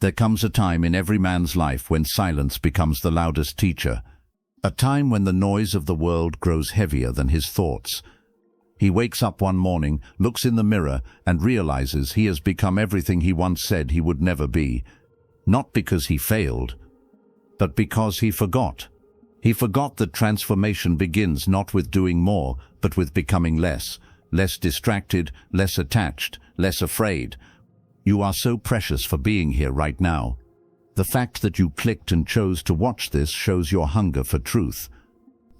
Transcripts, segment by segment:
There comes a time in every man's life when silence becomes the loudest teacher, a time when the noise of the world grows heavier than his thoughts. He wakes up one morning, looks in the mirror, and realizes he has become everything he once said he would never be, not because he failed, but because he forgot. He forgot that transformation begins not with doing more, but with becoming less distracted, less attached, less afraid. You are so precious for being here right now. The fact that you clicked and chose to watch this shows your hunger for truth.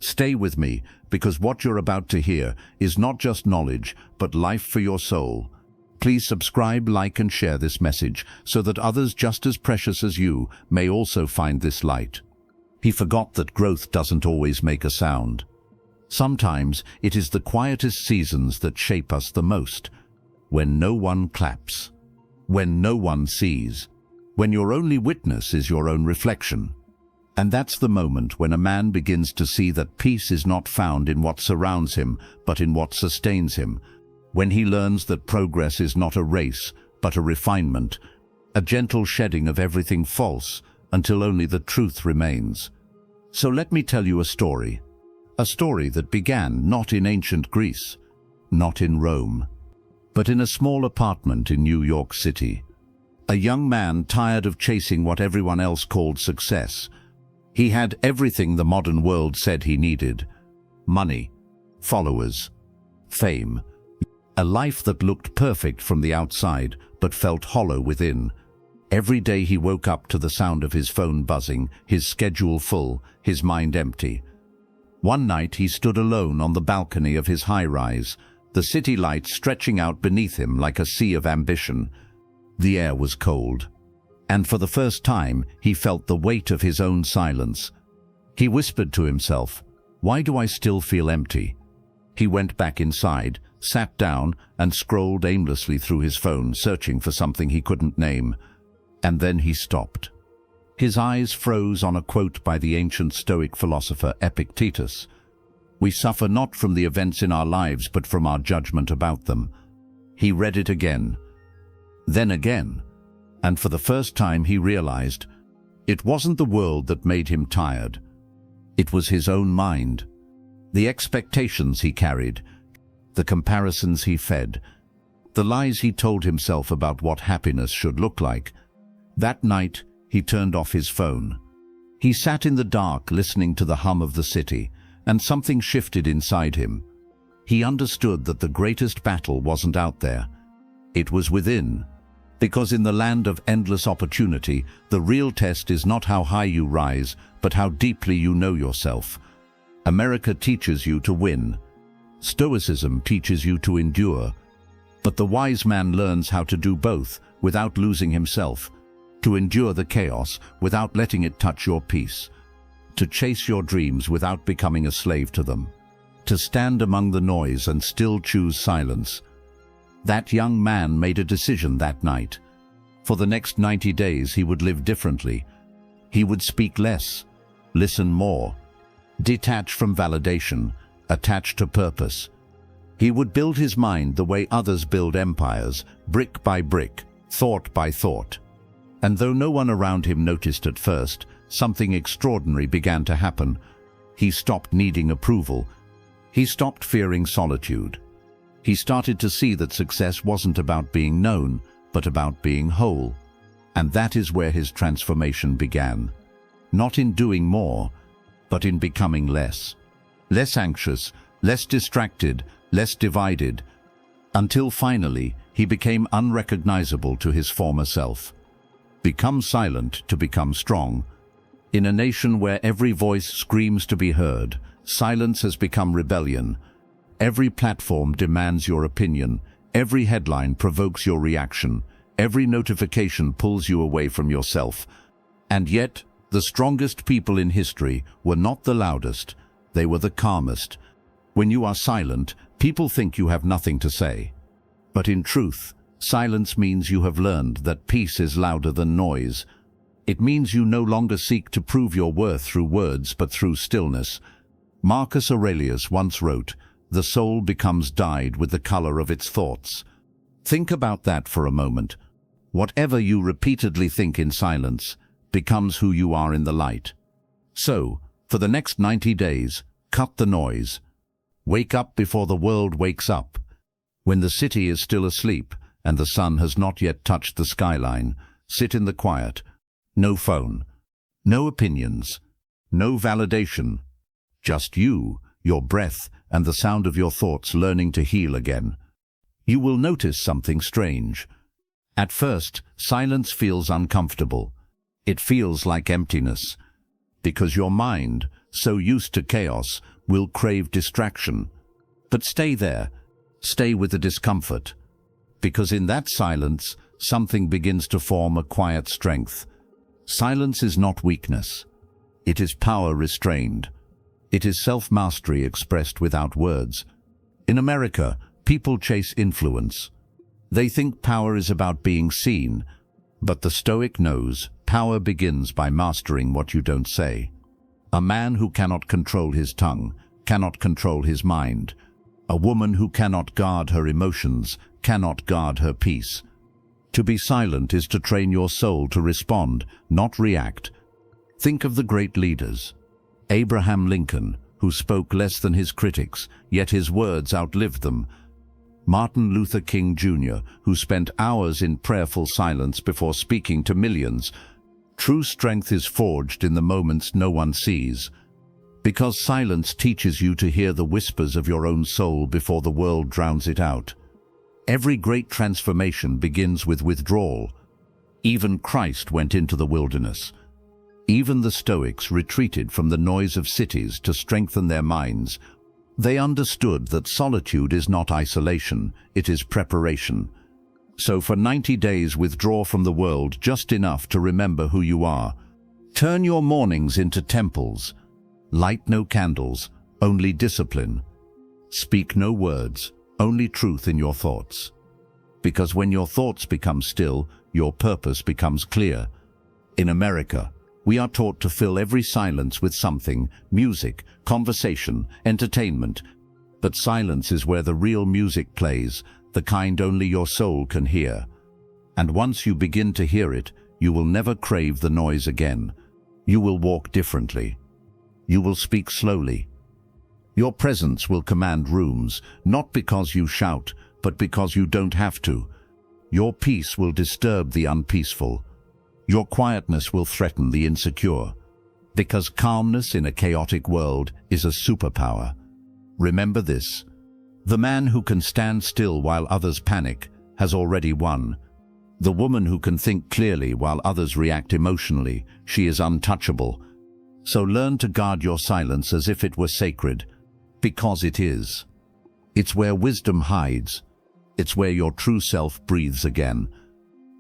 Stay with me, because what you're about to hear is not just knowledge, but life for your soul. Please subscribe, like, and share this message so that others just as precious as you may also find this light. He forgot that growth doesn't always make a sound. Sometimes it is the quietest seasons that shape us the most, when no one claps, when no one sees, when your only witness is your own reflection. And that's the moment when a man begins to see that peace is not found in what surrounds him, but in what sustains him. When he learns that progress is not a race, but a refinement, a gentle shedding of everything false, until only the truth remains. So let me tell you a story that began not in ancient Greece, not in Rome, but in a small apartment in New York City. A young man tired of chasing what everyone else called success. He had everything the modern world said he needed: money, followers, fame, a life that looked perfect from the outside but felt hollow within. Every day he woke up to the sound of his phone buzzing, his schedule full, his mind empty. One night he stood alone on the balcony of his high-rise, the city lights stretching out beneath him like a sea of ambition. The air was cold, and for the first time he felt the weight of his own silence. He whispered to himself, "Why do I still feel empty?" He went back inside, sat down, and scrolled aimlessly through his phone, searching for something he couldn't name. And then he stopped. His eyes froze on a quote by the ancient Stoic philosopher Epictetus. "We suffer not from the events in our lives, but from our judgment about them." He read it again, then again, and for the first time he realized it wasn't the world that made him tired. It was his own mind. The expectations he carried, the comparisons he fed, the lies he told himself about what happiness should look like. That night, he turned off his phone. He sat in the dark listening to the hum of the city, and something shifted inside him. He understood that the greatest battle wasn't out there. It was within. Because in the land of endless opportunity, the real test is not how high you rise, but how deeply you know yourself. America teaches you to win. Stoicism teaches you to endure. But the wise man learns how to do both without losing himself. To endure the chaos without letting it touch your peace. To chase your dreams without becoming a slave to them. To stand among the noise and still choose silence. That young man made a decision that night. For the next 90 days he would live differently. He would speak less, listen more, detach from validation, attach to purpose. He would build his mind the way others build empires, brick by brick, thought by thought. And though no one around him noticed at first, something extraordinary began to happen. He stopped needing approval. He stopped fearing solitude. He started to see that success wasn't about being known, but about being whole. And that is where his transformation began. Not in doing more, but in becoming less. Less anxious, less distracted, less divided, until finally he became unrecognizable to his former self. Become silent to become strong. In a nation where every voice screams to be heard, silence has become rebellion. Every platform demands your opinion. Every headline provokes your reaction. Every notification pulls you away from yourself. And yet, the strongest people in history were not the loudest. They were the calmest. When you are silent, people think you have nothing to say. But in truth, silence means you have learned that peace is louder than noise. It means you no longer seek to prove your worth through words but through stillness. Marcus Aurelius once wrote, "The soul becomes dyed with the color of its thoughts." Think about that for a moment. Whatever you repeatedly think in silence becomes who you are in the light. So, for the next 90 days, cut the noise. Wake up before the world wakes up. When the city is still asleep and the sun has not yet touched the skyline, sit in the quiet. No phone, no opinions, no validation. Just you, your breath, and the sound of your thoughts learning to heal again. You will notice something strange. At first, silence feels uncomfortable. It feels like emptiness, because your mind, so used to chaos, will crave distraction. But stay there. Stay with the discomfort, because in that silence, something begins to form a quiet strength. Silence is not weakness. It is power restrained. It is self-mastery expressed without words. In America, people chase influence. They think power is about being seen, but the Stoic knows power begins by mastering what you don't say. A man who cannot control his tongue cannot control his mind. A woman who cannot guard her emotions cannot guard her peace. To be silent is to train your soul to respond, not react. Think of the great leaders. Abraham Lincoln, who spoke less than his critics, yet his words outlived them. Martin Luther King Jr., who spent hours in prayerful silence before speaking to millions. True strength is forged in the moments no one sees, because silence teaches you to hear the whispers of your own soul before the world drowns it out. Every great transformation begins with withdrawal. Even Christ went into the wilderness. Even the Stoics retreated from the noise of cities to strengthen their minds. They understood that solitude is not isolation, it is preparation. So for 90 days withdraw from the world just enough to remember who you are. Turn your mornings into temples. Light no candles, only discipline. Speak no words, only truth in your thoughts. Because when your thoughts become still, your purpose becomes clear. In America, we are taught to fill every silence with something: music, conversation, entertainment. But silence is where the real music plays, the kind only your soul can hear. And once you begin to hear it, you will never crave the noise again. You will walk differently. You will speak slowly. Your presence will command rooms, not because you shout, but because you don't have to. Your peace will disturb the unpeaceful. Your quietness will threaten the insecure, because calmness in a chaotic world is a superpower. Remember this: the man who can stand still while others panic has already won. The woman who can think clearly while others react emotionally, she is untouchable. So learn to guard your silence as if it were sacred, because it is. It's where wisdom hides. It's where your true self breathes again.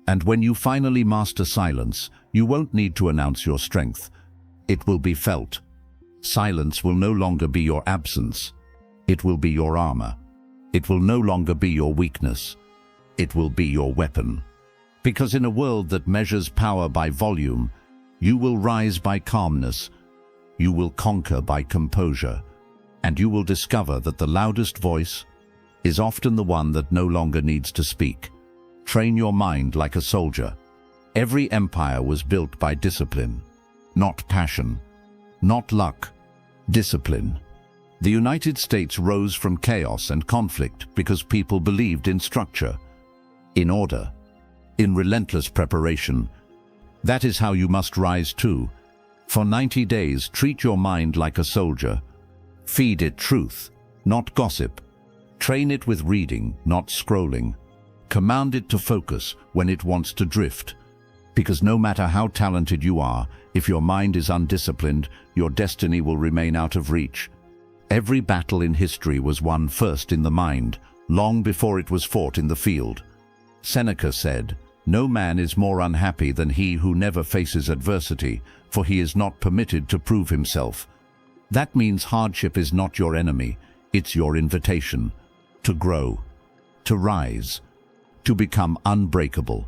And when you finally master silence, you won't need to announce your strength. It will be felt. Silence will no longer be your absence. It will be your armor. It will no longer be your weakness. It will be your weapon. Because in a world that measures power by volume, you will rise by calmness. You will conquer by composure. And you will discover that the loudest voice is often the one that no longer needs to speak. Train your mind like a soldier. Every empire was built by discipline, not passion, not luck, discipline. The United States rose from chaos and conflict because people believed in structure, in order, in relentless preparation. That is how you must rise too. For 90 days, treat your mind like a soldier. Feed it truth, not gossip. Train it with reading, not scrolling. Command it to focus when it wants to drift. Because no matter how talented you are, if your mind is undisciplined, your destiny will remain out of reach. Every battle in history was won first in the mind, long before it was fought in the field. Seneca said, "No man is more unhappy than he who never faces adversity, for he is not permitted to prove himself." That means hardship is not your enemy, it's your invitation to grow, to rise, to become unbreakable.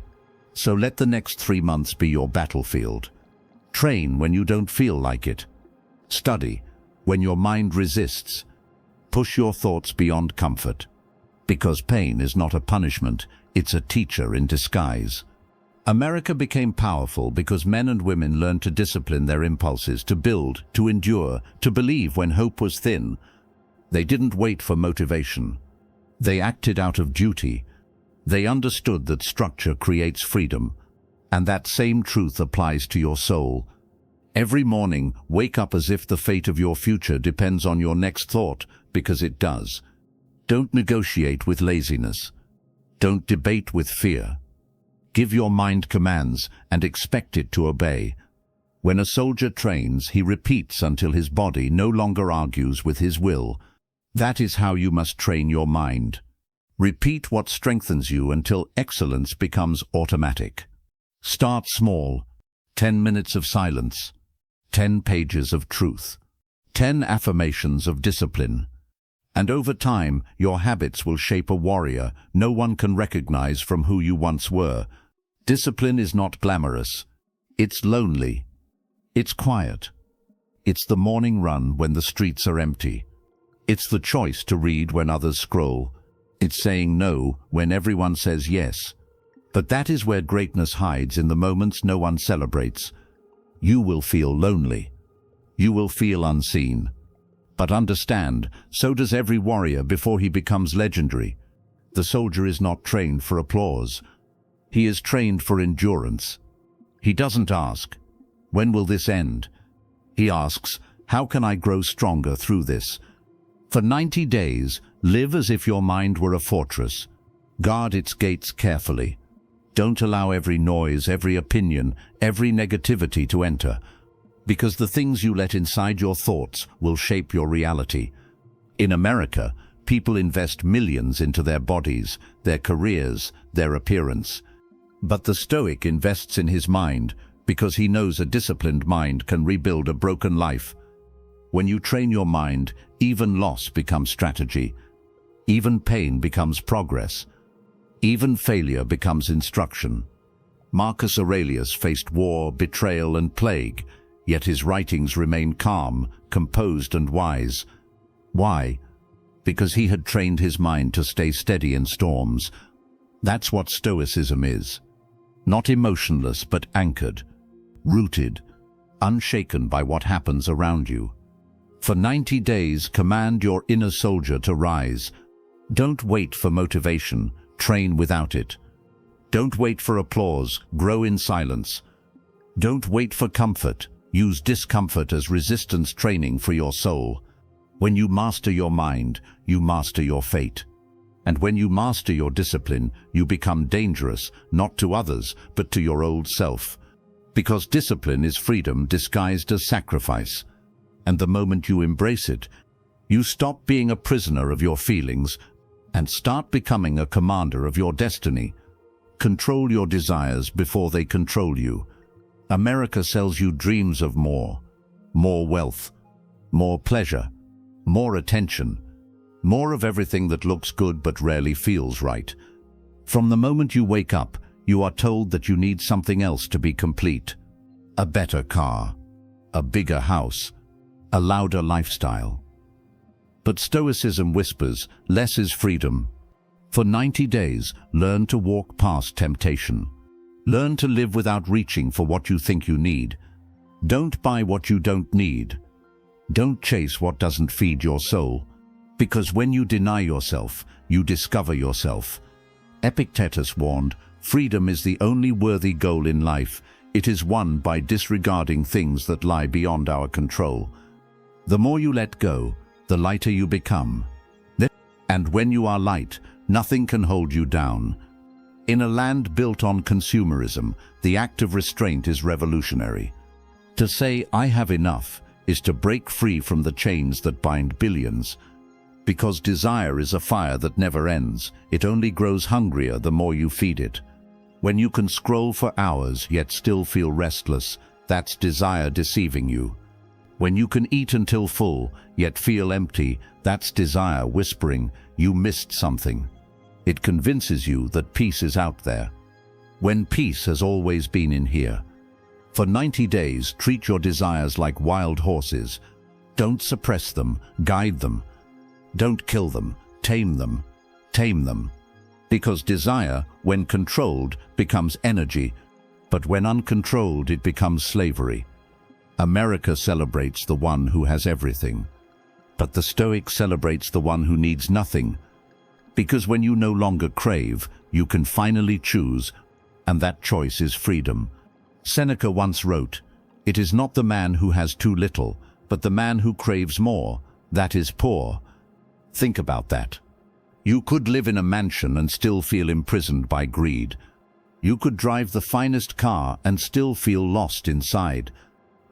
So let the next 3 months be your battlefield. Train when you don't feel like it. Study when your mind resists. Push your thoughts beyond comfort. Because pain is not a punishment, it's a teacher in disguise. America became powerful because men and women learned to discipline their impulses, to build, to endure, to believe when hope was thin. They didn't wait for motivation. They acted out of duty. They understood that structure creates freedom, and that same truth applies to your soul. Every morning, wake up as if the fate of your future depends on your next thought, because it does. Don't negotiate with laziness. Don't debate with fear. Give your mind commands and expect it to obey. When a soldier trains, he repeats until his body no longer argues with his will. That is how you must train your mind. Repeat what strengthens you until excellence becomes automatic. Start small. 10 minutes of silence. 10 pages of truth. 10 affirmations of discipline. And over time, your habits will shape a warrior no one can recognize from who you once were. Discipline is not glamorous. It's lonely. It's quiet. It's the morning run when the streets are empty. It's the choice to read when others scroll. It's saying no when everyone says yes. But that is where greatness hides, in the moments no one celebrates. You will feel lonely. You will feel unseen. But understand, so does every warrior before he becomes legendary. The soldier is not trained for applause. He is trained for endurance. He doesn't ask, "When will this end?" He asks, "How can I grow stronger through this?" For 90 days, live as if your mind were a fortress. Guard its gates carefully. Don't allow every noise, every opinion, every negativity to enter, because the things you let inside your thoughts will shape your reality. In America, people invest millions into their bodies, their careers, their appearance. But the Stoic invests in his mind because he knows a disciplined mind can rebuild a broken life. When you train your mind, even loss becomes strategy. Even pain becomes progress. Even failure becomes instruction. Marcus Aurelius faced war, betrayal, and plague, yet his writings remain calm, composed, and wise. Why? Because he had trained his mind to stay steady in storms. That's what Stoicism is. Not emotionless, but anchored, rooted, unshaken by what happens around you. For 90 days, command your inner soldier to rise. Don't wait for motivation, train without it. Don't wait for applause, grow in silence. Don't wait for comfort, use discomfort as resistance training for your soul. When you master your mind, you master your fate. And when you master your discipline, you become dangerous, not to others, but to your old self. Because discipline is freedom disguised as sacrifice. And the moment you embrace it, you stop being a prisoner of your feelings and start becoming a commander of your destiny. Control your desires before they control you. America sells you dreams of more wealth, more pleasure, more attention, more of everything that looks good but rarely feels right. From the moment you wake up, you are told that you need something else to be complete. A better car, a bigger house, a louder lifestyle. But Stoicism whispers, less is freedom. For 90 days, learn to walk past temptation. Learn to live without reaching for what you think you need. Don't buy what you don't need. Don't chase what doesn't feed your soul. Because when you deny yourself, you discover yourself. Epictetus warned, freedom is the only worthy goal in life. It is won by disregarding things that lie beyond our control. The more you let go, the lighter you become. And when you are light, nothing can hold you down. In a land built on consumerism, the act of restraint is revolutionary. To say, "I have enough," is to break free from the chains that bind billions. Because desire is a fire that never ends. It only grows hungrier the more you feed it. When you can scroll for hours yet still feel restless, that's desire deceiving you. When you can eat until full yet feel empty, that's desire whispering, you missed something. It convinces you that peace is out there, when peace has always been in here. For 90 days, treat your desires like wild horses. Don't suppress them, guide them. Don't kill them, tame them, tame them. Because desire, when controlled, becomes energy, But when uncontrolled, it becomes slavery. America celebrates the one who has everything, but the Stoic celebrates the one who needs nothing, because when you no longer crave, you can finally choose, and that choice is freedom. Seneca once wrote, "It is not the man who has too little, but the man who craves more, that is poor." Think about that. You could live in a mansion and still feel imprisoned by greed. You could drive the finest car and still feel lost inside,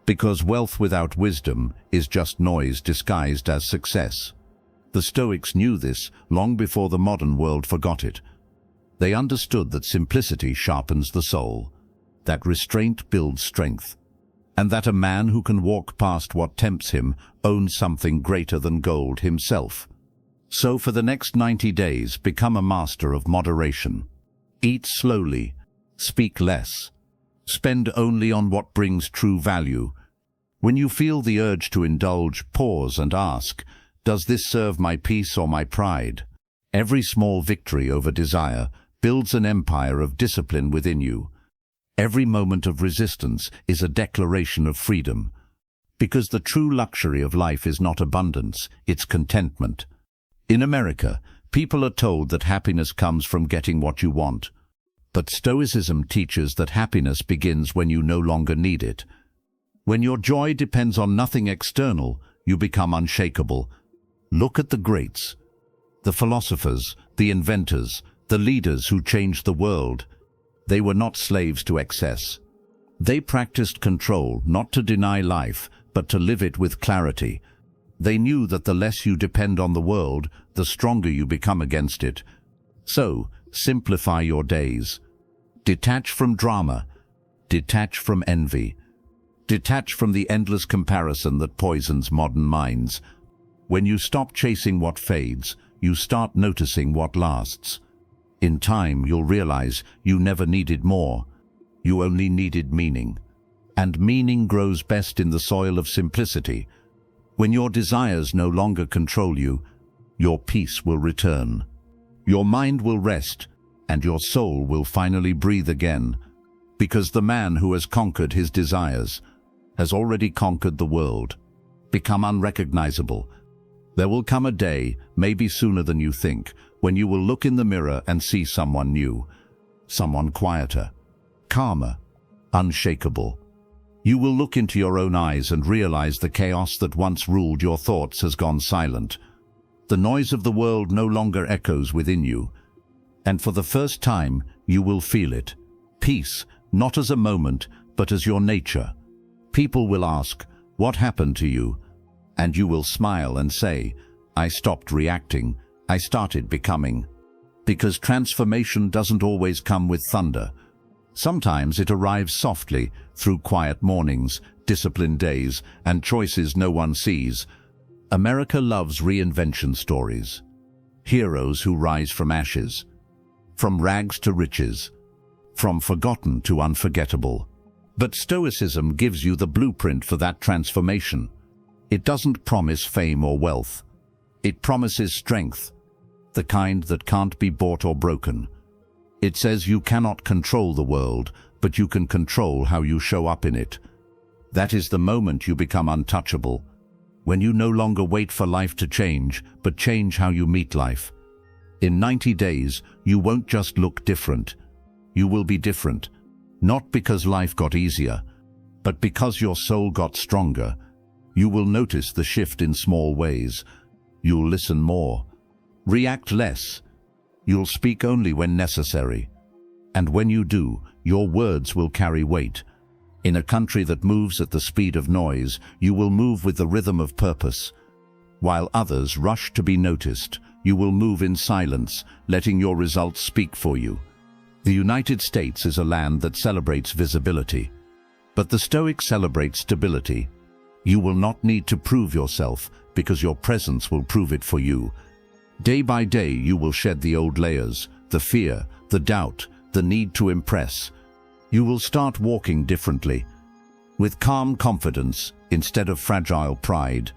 because wealth without wisdom is just noise disguised as success. The Stoics knew this long before the modern world forgot it. They understood that simplicity sharpens the soul, that restraint builds strength, and that a man who can walk past what tempts him owns something greater than gold himself. So for the next 90 days, become a master of moderation. Eat slowly, speak less, spend only on what brings true value. When you feel the urge to indulge, pause and ask, does this serve my peace or my pride? Every small victory over desire builds an empire of discipline within you. Every moment of resistance is a declaration of freedom, because the true luxury of life is not abundance, it's contentment. In America, people are told that happiness comes from getting what you want. But Stoicism teaches that happiness begins when you no longer need it. When your joy depends on nothing external, you become unshakable. Look at the greats, the philosophers, the inventors, the leaders who changed the world. They were not slaves to excess. They practiced control, not to deny life, but to live it with clarity. They knew that the less you depend on the world, the stronger you become against it. So, simplify your days. Detach from drama. Detach from envy. Detach from the endless comparison that poisons modern minds. When you stop chasing what fades, you start noticing what lasts. In time, you'll realize you never needed more. You only needed meaning. And meaning grows best in the soil of simplicity. When your desires no longer control you, your peace will return. Your mind will rest, and your soul will finally breathe again, because the man who has conquered his desires has already conquered the world. Become unrecognizable. There will come a day, maybe sooner than you think, when you will look in the mirror and see someone new, someone quieter, calmer, unshakable. You will look into your own eyes and realize the chaos that once ruled your thoughts has gone silent. The noise of the world no longer echoes within you, and for the first time you will feel it. Peace, not as a moment, but as your nature. People will ask, "What happened to you?" And you will smile and say, "I stopped reacting, I started becoming." Because transformation doesn't always come with thunder. Sometimes it arrives softly, through quiet mornings, disciplined days, and choices no one sees. America loves reinvention stories. Heroes who rise from ashes, from rags to riches, from forgotten to unforgettable. But Stoicism gives you the blueprint for that transformation. It doesn't promise fame or wealth. It promises strength, the kind that can't be bought or broken. It says you cannot control the world, but you can control how you show up in it. That is the moment you become untouchable, when you no longer wait for life to change, but change how you meet life. In 90 days, you won't just look different. You will be different, not because life got easier, but because your soul got stronger. You will notice the shift in small ways. You'll listen more, react less. You'll speak only when necessary. And when you do, your words will carry weight. In a country that moves at the speed of noise, you will move with the rhythm of purpose. While others rush to be noticed, you will move in silence, letting your results speak for you. The United States is a land that celebrates visibility, but the Stoics celebrate stability. You will not need to prove yourself, because your presence will prove it for you. Day by day, you will shed the old layers, the fear, the doubt, the need to impress. You will start walking differently, with calm confidence instead of fragile pride.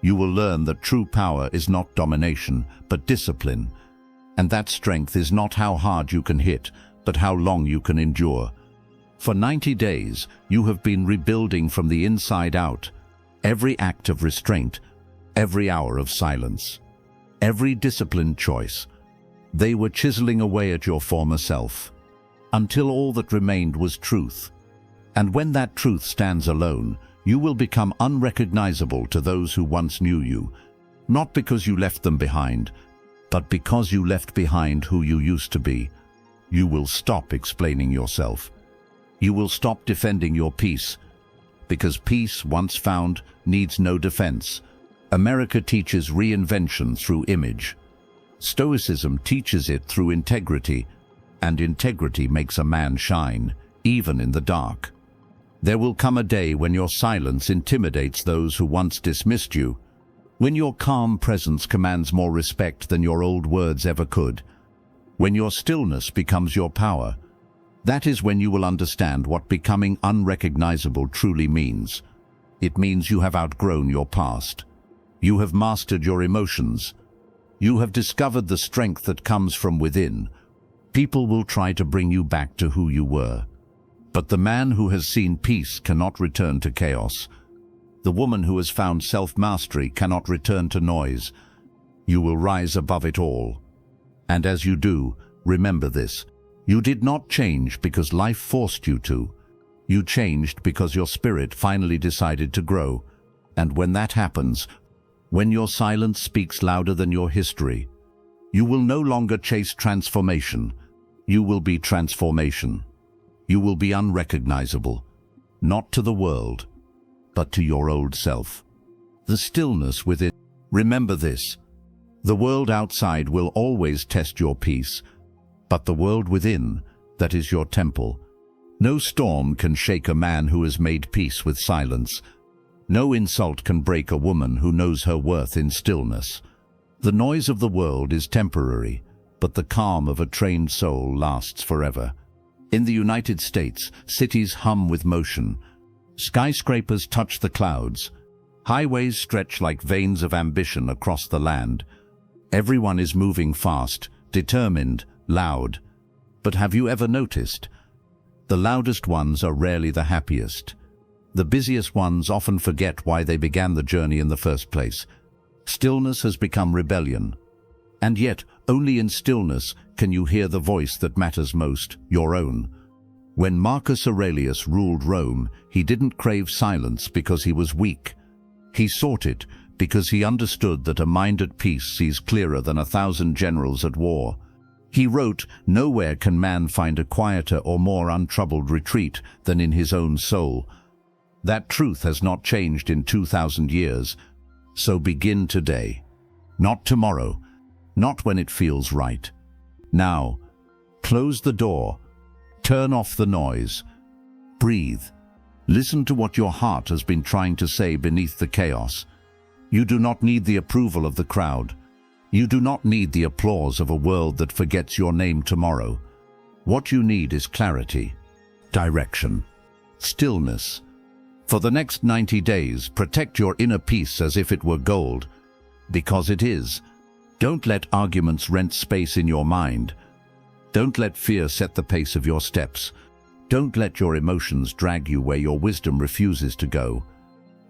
You will learn that true power is not domination, but discipline, and that strength is not how hard you can hit, but how long you can endure. For 90 days, you have been rebuilding from the inside out. Every act of restraint, every hour of silence, every disciplined choice. They were chiseling away at your former self, until all that remained was truth. And when that truth stands alone, you will become unrecognizable to those who once knew you, not because you left them behind, but because you left behind who you used to be. You will stop explaining yourself. You will stop defending your peace, because peace, once found, needs no defense. America teaches reinvention through image. Stoicism teaches it through integrity, and integrity makes a man shine, even in the dark. There will come a day when your silence intimidates those who once dismissed you, when your calm presence commands more respect than your old words ever could, when your stillness becomes your power. That is when you will understand what becoming unrecognizable truly means. It means you have outgrown your past. You have mastered your emotions. You have discovered the strength that comes from within. People will try to bring you back to who you were. But the man who has seen peace cannot return to chaos. The woman who has found self-mastery cannot return to noise. You will rise above it all. And as you do, remember this. You did not change because life forced you to. You changed because your spirit finally decided to grow. And when that happens, when your silence speaks louder than your history, you will no longer chase transformation. You will be transformation. You will be unrecognizable, not to the world, but to your old self. The stillness within. Remember this. The world outside will always test your peace, but the world within, that is your temple. No storm can shake a man who has made peace with silence. No insult can break a woman who knows her worth in stillness. The noise of the world is temporary, but the calm of a trained soul lasts forever. In the United States, cities hum with motion. Skyscrapers touch the clouds. Highways stretch like veins of ambition across the land. Everyone is moving fast, determined, loud. But have you ever noticed? The loudest ones are rarely the happiest. The busiest ones often forget why they began the journey in the first place. Stillness has become rebellion. And yet, only in stillness can you hear the voice that matters most, your own. When Marcus Aurelius ruled Rome, he didn't crave silence because he was weak. He sought it because he understood that a mind at peace sees clearer than 1,000 generals at war. He wrote, "Nowhere can man find a quieter or more untroubled retreat than in his own soul." That truth has not changed in 2,000 years. So begin today. Not tomorrow. Not when it feels right. Now. Close the door. Turn off the noise. Breathe. Listen to what your heart has been trying to say beneath the chaos. You do not need the approval of the crowd. You do not need the applause of a world that forgets your name tomorrow. What you need is clarity, direction, stillness. For the next 90 days, protect your inner peace as if it were gold, because it is. Don't let arguments rent space in your mind. Don't let fear set the pace of your steps. Don't let your emotions drag you where your wisdom refuses to go.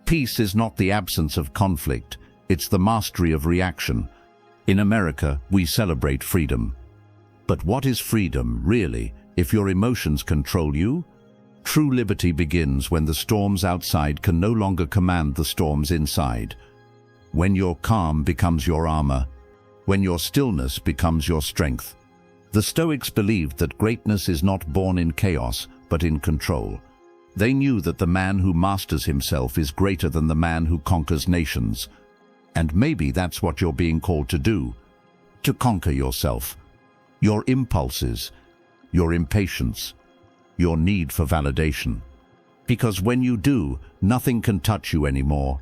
Peace is not the absence of conflict, it's the mastery of reaction. In America, we celebrate freedom. But what is freedom, really, if your emotions control you? True liberty begins when the storms outside can no longer command the storms inside. When your calm becomes your armor. When your stillness becomes your strength. The Stoics believed that greatness is not born in chaos, but in control. They knew that the man who masters himself is greater than the man who conquers nations. And maybe that's what you're being called to do. To conquer yourself. Your impulses. Your impatience. Your need for validation. Because when you do, nothing can touch you anymore.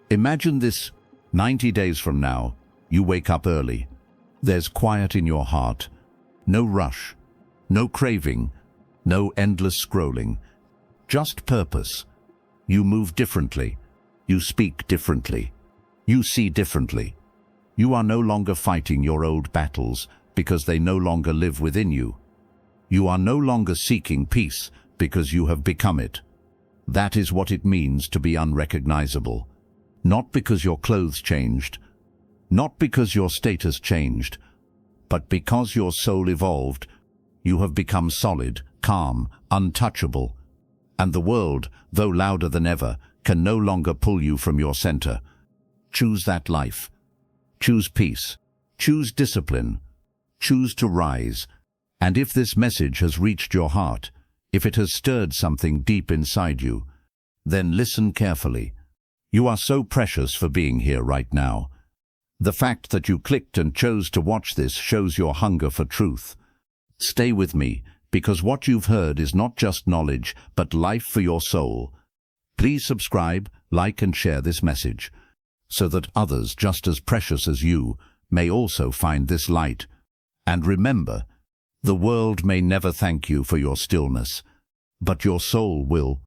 Imagine this: 90 days from now, you wake up early. There's quiet in your heart. No rush. No craving. No endless scrolling. Just purpose. You move differently. You speak differently. You see differently. You are no longer fighting your old battles because they no longer live within you. You are no longer seeking peace because you have become it. That is what it means to be unrecognizable. Not because your clothes changed, not because your status changed, but because your soul evolved. You have become solid, calm, untouchable, and the world, though louder than ever, can no longer pull you from your center. Choose that life. Choose peace. Choose discipline. Choose to rise. And if this message has reached your heart, if it has stirred something deep inside you, then listen carefully. You are so precious for being here right now. The fact that you clicked and chose to watch this shows your hunger for truth. Stay with me, because what you've heard is not just knowledge, but life for your soul. Please subscribe, like and share this message, so that others just as precious as you may also find this light. And remember, the world may never thank you for your stillness, but your soul will.